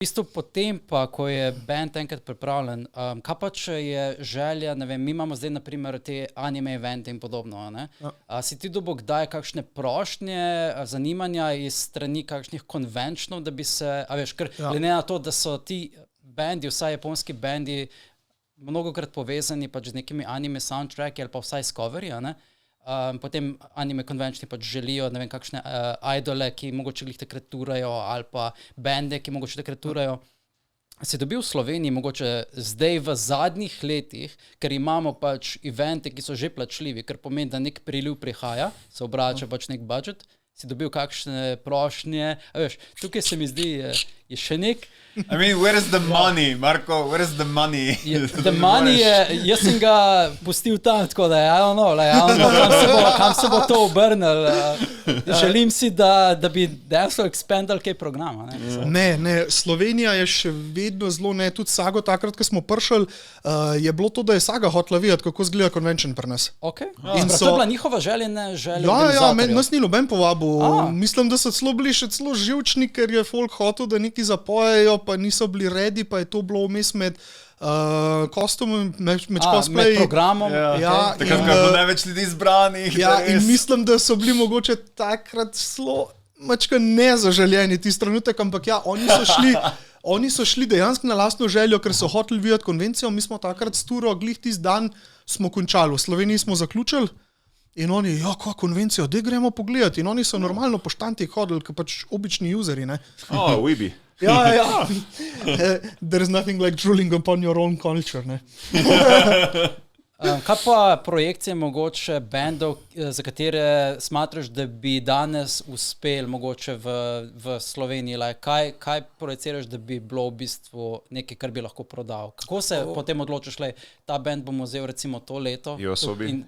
V bistvu potem pa, ko je band enkrat pripravljen, kaj pa če je želja, ne vem, mi imamo zdaj naprimer te anime evente in podobno, ne? Si ti dobil kdaj kakšne prošnje, zanimanja iz strani kakšnih konvenčnov, da bi se, ker glede na to, da so ti bendi, vsaj japonski bendi, mnogokrat povezani pač z nekimi anime soundtracki ali pa vsaj s coverji, ne? Potem anime konvenčni pač želijo, ne vem, kakšne idole, ki mogoče glih takrat turajo, ali pa bende, ki mogoče takrat turajo. Si dobil v Sloveniji mogoče zdaj v zadnjih letih, ker imamo pač evente, ki so že plačljivi, ker pomeni, da nek priliv prihaja, se obrača pač nek budžet, si dobil kakšne prošnje, tukaj se mi zdi, je še nek... I mean, where is the money, Marko? Where is the money? The money je, jaz sem ga pustil tam, tako da I don't know, kam se bo to obrnil. Želim si, da bi dejansko expandal kaj programa. Ne, Slovenija je še vedno zelo, ne, tudi Sago takrat, ko smo prišli, je bilo to, da je Saga hotela videti, kako izgleda convention pri nas. Ok, in to je bila njihova želja, ne želja organizatorjev. Nas ni noben povabil. Mislim, da so celo bili še celo živčni, ker je folk hotel, da neki zapojejo, pa niso bili ready, pa je to bilo vmes med kostumom, med cosplay. Med programom. Takrat je bilo največ ljudi izbranih. In mislim, da so bili mogoče takrat zelo mačka nezaželjeni tisti trenutek, ampak oni so šli dejansko na lastno željo, ker so hoteli videti konvencijo. Mi smo takrat s turo, glih tisti dan smo končali. V Sloveniji smo zaključili in oni, kva konvencijo, da gremo pogledati. In oni so normalno po štantih hodili, kot pač obični useri, ne. Weeby. Ja. There is nothing like drooling upon your own culture, ne. Kaj pa projekcije mogoče bendov, za katere smatraš, da bi danes uspel mogoče v Sloveniji? Kaj projiciraš, da bi bilo v bistvu nekaj, kar bi lahko prodal? Kako se potem odločiš, ta bend bomo vzel recimo to leto? Yoasobi.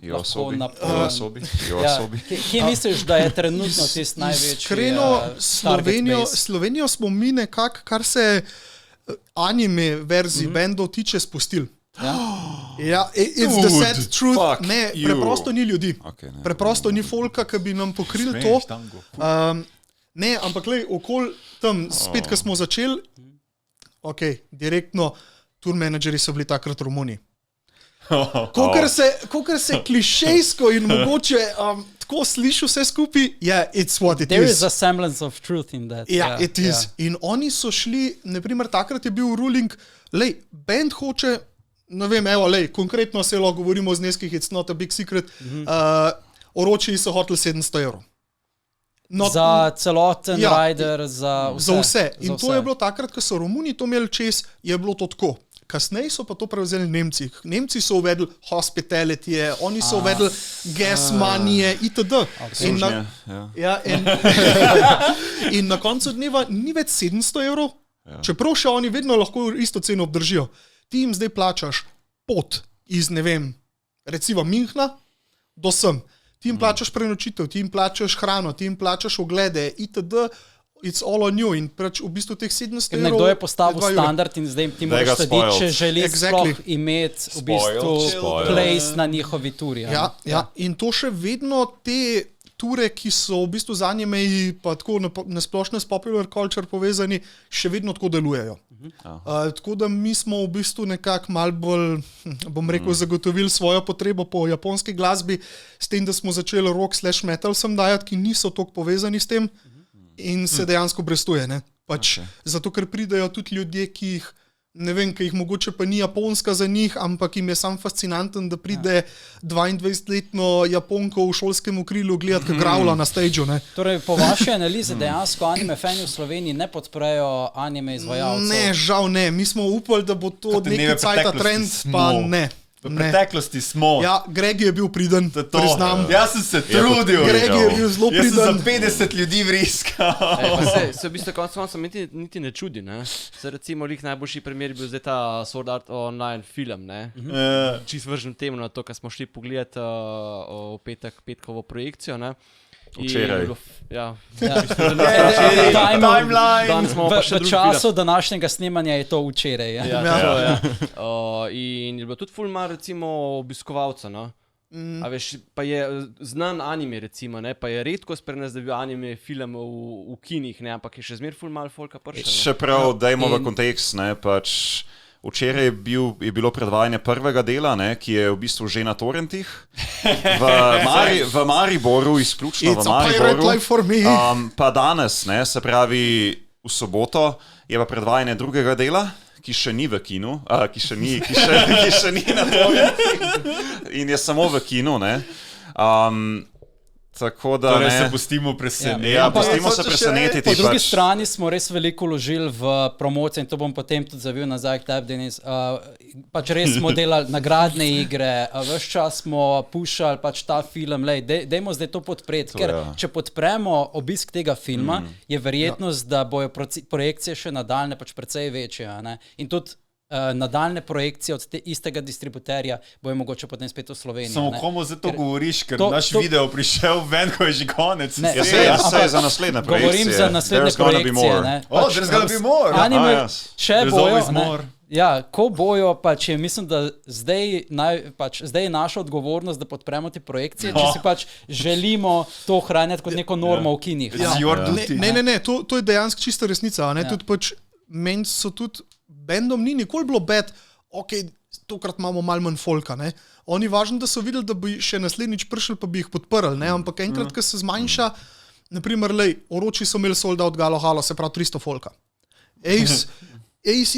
Kje misliš, da je trenutno tisti največji Iskreno, Slovenijo smo mi nekako, kar se anime verzij bendov tiče, spustili. Ja, it's the sad truth. Ne, preprosto ni ljudi. Preprosto ni folka, ki bi nam pokrili to. Ne, ampak okoli tam, spet, ko smo začeli, direktno, tour menedžeri so bili takrat v Romuniji. Kolikor se klišejsko in mogoče tako sliši vse skupaj, it's what it is. There is a semblance of truth in that. It is. In oni so šli, naprimer, takrat je bil ruling, band hoče, ne vem, konkretno se lahko govorimo o zneskih, it's not a big secret, oročiji so hoteli 700 €. Za celoten rider, za vse. In to je bilo takrat, ko so Romuni to imeli čez, je bilo to tako. Kasneje so pa to prevzeli Nemci. Nemci so uvedli hospitality, oni so uvedli gas money, itd. In na koncu dneva ni več 700 €, čeprav še oni vedno lahko isto ceno obdržijo. Ti jim zdaj plačaš pot iz, ne vem, recimo Minhna do sem. Ti jim plačaš prenočitev, ti jim plačaš hrano, ti jim plačaš oglede, itd. It's all on you. In v bistvu teh 700 €... Nekdo je postavil standard in zdaj ti moraš slediti, če želi sploh imeti v bistvu place na njihovi turi. Ja, in to še vedno te ture, ki so v bistvu z anime pa tako na splošno s popular culture povezani, še vedno tako delujejo. Tako da mi smo v bistvu nekako malo bolj, bom rekel, zagotovili svojo potrebo po japonski glasbi, s tem, da smo začeli rock/metal sem dajati, ki niso toliko povezani s tem in se dejansko brestuje. Zato, ker pridejo tudi ljudje, ki jih, ne vem, ki jih mogoče pa ni japonska za njih, ampak jim je sam fascinanten, da pride 22-letno Japonko v šolskem okrilu gledati, kako gravla na stageu. Torej, po vaši analizi dejansko anime fani v Sloveniji ne podprejo anime izvajalcev? Ne, žal ne. Mi smo upali, da bo to neki cajta trend, pa ne. V preteklosti smo. Ja, Gregi je bil priden, priznam. Jaz sem se trudil. Gregi je bil zelo priden. Jaz sem za 50 ljudi vriskal. Se v bistvu konec niti ne čudi, ne? Se recimo najboljši primer je bil zdaj ta Sword Art Online film, ne? Čist vržen temu na to, kar smo šli pogledati v petkovo projekcijo, ne? Včeraj. Timeline. V času današnjega snemanja je to včeraj. In je bilo tudi ful mar recimo obiskovalca, no? A veš, pa je znan anime, recimo, ne? Pa je redko sprenes, da bi bil anime film v kinih, ne? Ampak je še zmer ful mal folka prša. Še prav, dajmo v kontekst, ne, pač včeraj je bilo predvajanje prvega dela, ne, ki je v bistvu že na torrentih, v Mariboru, izključno v Mariboru, pa danes, ne, se pravi v soboto, je pa predvajanje drugega dela, ki še ni v kinu, ki še ni na torrentih in je samo v kinu, ne. Tako da torej se pustimo presenetiti. Ja, pustimo se presenetiti. Po drugi strani smo res veliko vložili v promocijo in to bom potem tudi zavil nazaj k tebi, Denis. Pač res smo delali nagradne igre, ves čas smo pušali pač ta film, dajmo zdaj to podpreti, ker če podpremo obisk tega filma, je verjetnost, da bojo projekcije še nadaljne pač precej večje, ne? In tudi nadaljne projekcije od istega distributerja bojo mogoče potem spet v Sloveniji. Samo komu za to govoriš, ker naš video prišel ven, ko je že konec. Ja, se za naslednje projekcije. Govorim za naslednje projekcije. There's gonna be more. Anime, če bojo, more. Ja, ko bojo, pač je, mislim, da zdaj je naša odgovornost, da podpremo te projekcije, če si pač želimo to ohranjati kot neko normo v kinih. Ne, to je dejansko čista resnica. Tudi pač meni so tudi bendom ni nikoli bilo bed, tokrat imamo malo manj folka, ne. Oni važno, da so videli, da bi še naslednjič prišli, pa bi jih podprli, ne, ampak enkrat, ko se zmanjša, naprimer, Oroči so imeli Sold Out Galo Halo, se pravi 300 folka. Ace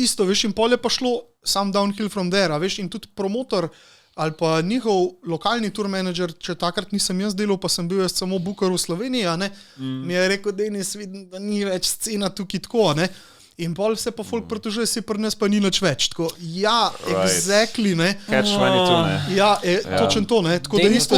isto, veš, in pol je pa šlo sam downhill from there, veš, in tudi promotor ali pa njihov lokalni tour manager, če takrat nisem jaz delal, pa sem bil jaz samo booker v Sloveniji, ne, mi je rekel, Denis, vidim, da ni več scena tukaj tako, ne. In pol se pa folk pritožuje, si pri nas pa ni nič več. Tako, ja, exactly, ne. Catch 22, ne. Ja, točen to, ne. Tako da isto,